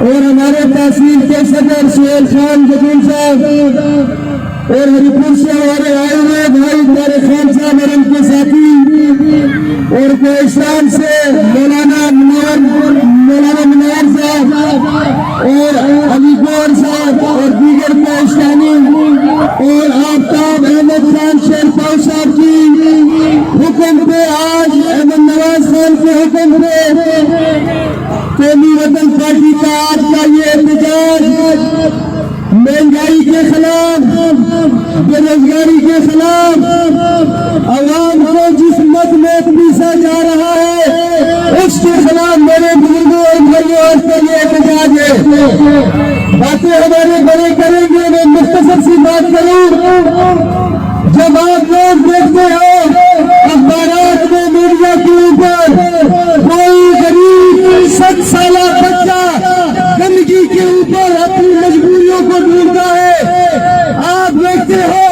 اور ہمارے تحصیل کے صدر سہیل خان جمیل صاحب اور ہری پور سے ہمارے آئے ہوئے بھائی طارق خان صاحب اور ان کے ساتھی اور کوہستان سے مولانا منار صاحب اور علی گور صاحب اور دیگر کوہستانی اور آفتاب احمد خان شیرپاؤ صاحب کی حکم پہ آج احمد نواز خان کے حکم پہ قومی وطن پارٹی کا آج کا یہ احتجاج مہنگائی کے خلاف، بے روزگاری کے خلاف، عوام کو جس مت میں پیسا جا رہا ہے اس کے خلاف میرے بزرگوں اور بھائیوں آج کا یہ احتجاج ہے۔ باتیں ہمارے بڑے کریں گے، میں مختصر سی بات کروں۔ جب آپ لوگ دیکھتے ہو اخبارات میں میڈیا کے اوپر کوئی غریب 7 سالہ بچہ گندگی کے اوپر اپنی مجبوریوں کو ڈھونڈتا ہے، آپ دیکھتے ہو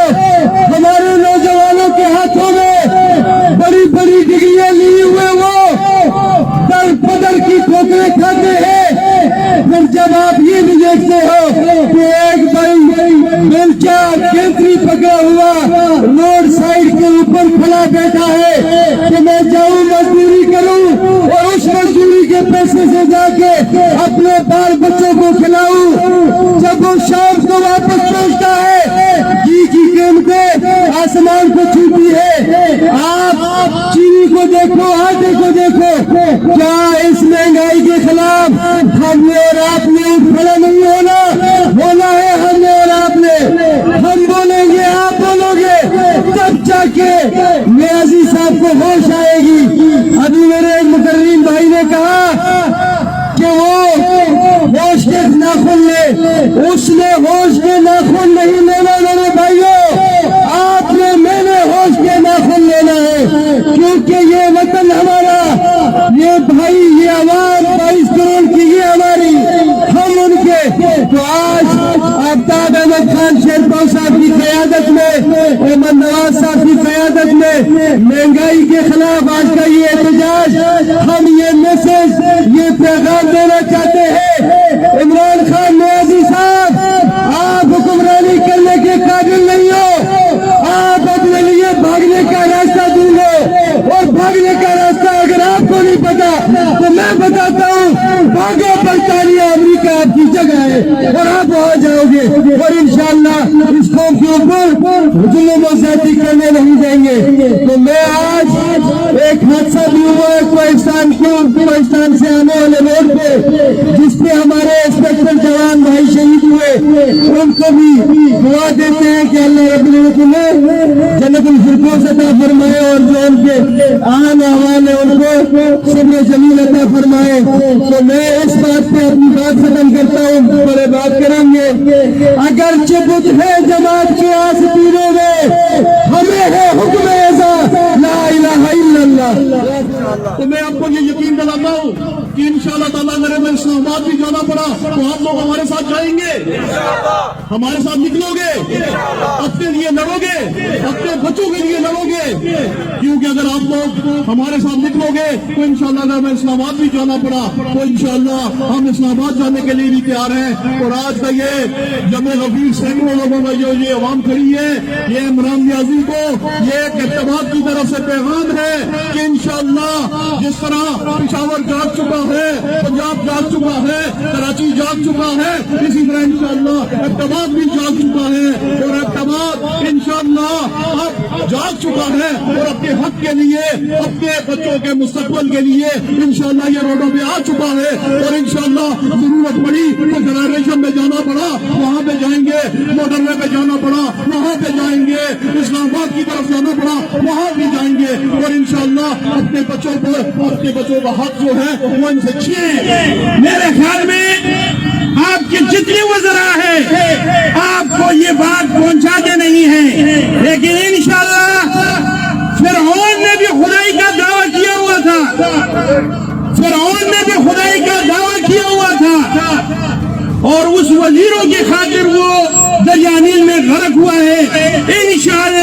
ہمارے نوجوانوں کے ہاتھوں میں بڑی بڑی ڈگریاں لیے ہوئے وہ در بدر کی ٹھوکریں کھاتے ہیں، پھر جب آپ یہ بھی دیکھتے ہو کہ ایک بھائی بیلچا کینتری پکڑا ہوا روڈ سائڈ کے اوپر کھڑا بیٹھا ہے کہ میں جاؤں مزدوری کروں اور اس مزدوری کے پیسے سے جا کے اپنے بال بچوں کو کھلاؤں، جب وہ شام کو واپس پہنچتا ہے گھی کی قیمتیں آسمان کو چھوتی ہے۔ آپ چینی کو دیکھو، آٹے کو دیکھو، کیا اس مہنگائی کے خلاف ہم نے اور آپ نے کھڑا نہیں ہونا ہے ہم نے اور آپ نے، ہم بولیں گے آپ بولو گے تب جا کے نیازی صاحب کو ہوش آئے گی۔ ابھی میرے ایک مقررین بھائی نے کہا کہ وہ ہوش کے ناخن لے، اس نے ہوش کے ناخن نہیں لینا میرے بھائیوں، آپ نے میں نے ہوش کے ناخن لینا ہے، کیونکہ یہ وطن ہمارا، یہ بھائی، یہ عوام 22 کروڑ کی یہ ہماری، ہم ان کے۔ تو آج آفتاب احمد خان شیرپاؤ صاحب کی قیادت میں، احمد نواز صاحب کی قیادت میں مہنگائی کے خلاف آج کا یہ احتجاج، ہم یہ میسج، یہ پیغام دینا چاہتے ہیں۔ عمران خان نیازی صاحب، آپ حکمرانی کرنے کے قابل نہیں ہو، آپ اپنے لیے بھاگنے کا راستہ ڈھونڈو، اور بھاگنے کا راستہ اگر آپ کو نہیں پتا تو میں بتاتا ہوں، بھاگو برطانیہ امریکہ آپ کی جگہ ہے اور آپ وہاں جاؤ گے، اور انشاءاللہ اس قوم کے اوپر ظلم و زیادتی کرنے نہیں دیں گے۔ تو میں آج ایک حادثہ بھی ہوا ہے کوہستان سے آنے والے روڈ پہ، جس پہ ہمارے انسپکٹر جوان بھائی شہید ہوئے، ان کو بھی دعا دیتے ہیں کہ اللہ رب العزت نے جنت الفردوس عطا فرمائے اور جو ان کے آن احوال ہے ان کو صبر جمیل عطا فرمائے۔ تو میں اس بات پہ اپنی بات ختم کرتا ہوں، بڑے بات کریں گے۔ اگرچہ بدھ ہے جماعت کے آستینوں میں، ہمیں ہے حکم ایزا لا الہ الا اللہ۔ تو میں آپ کو یہ یقین دلاتا ہوں کہ انشاءاللہ تعالیٰ میرے میں اسلام آباد بھی جانا پڑا تو آپ لوگ ہمارے ساتھ جائیں گے، ہمارے ساتھ نکلو گے، اپنے لیے لڑو گے، اپنے بچوں کے لیے لڑو گے، کیونکہ اگر آپ لوگ ہمارے ساتھ نکلو گے تو انشاءاللہ اگر میں اسلام آباد بھی جانا پڑا تو انشاءاللہ ہم اسلام آباد جانے کے لیے بھی تیار ہیں۔ اور آج کا یہ جمع غفیر سینکڑوں لوگوں کا جو یہ عوام کھڑی ہے، یہ عمران نیازی کو یہ ایک اتحاد کی طرف سے پیغام ہے کہ انشاءاللہ جس طرح پشاور جاگ چکا ہے، پنجاب جاگ چکا ہے، کراچی جاگ چکا ہے، اسی طرح انشاءاللہ اتحاد بھی جاگ چکا ہے، اور اتحاد انشاءاللہ اب جاگ چکا ہے، اور اپنے حق کے لیے، اپنے بچوں کے مستقبل کے لیے انشاءاللہ یہ روڈوں پہ آ چکا ہے۔ اور انشاءاللہ ضرورت پڑی تو جنریشن میں جانا پڑا وہاں پہ جائیں گے، موٹر وے پہ جانا پڑا وہاں پہ جائیں گے، اسلام آباد کی طرف جانا پڑا وہاں بھی جائیں گے، اور انشاءاللہ اپنے بچوں پر، اپنے بچوں کا حق جو ہے وہ ان سے چھین۔ میرے خیال میں آپ کے جتنے وزراء ہیں آپ کو یہ بات پہنچاتے نہیں ہیں، لیکن انشاءاللہ فرعون نے بھی خدائی کا دعویٰ کیا ہوا تھا، فرعون نے بھی خدائی کا دعویٰ کیا ہوا تھا، اور اس وزیروں کی خاطر وہ دریا نیل میں غرق ہوا ہے۔ انشاءاللہ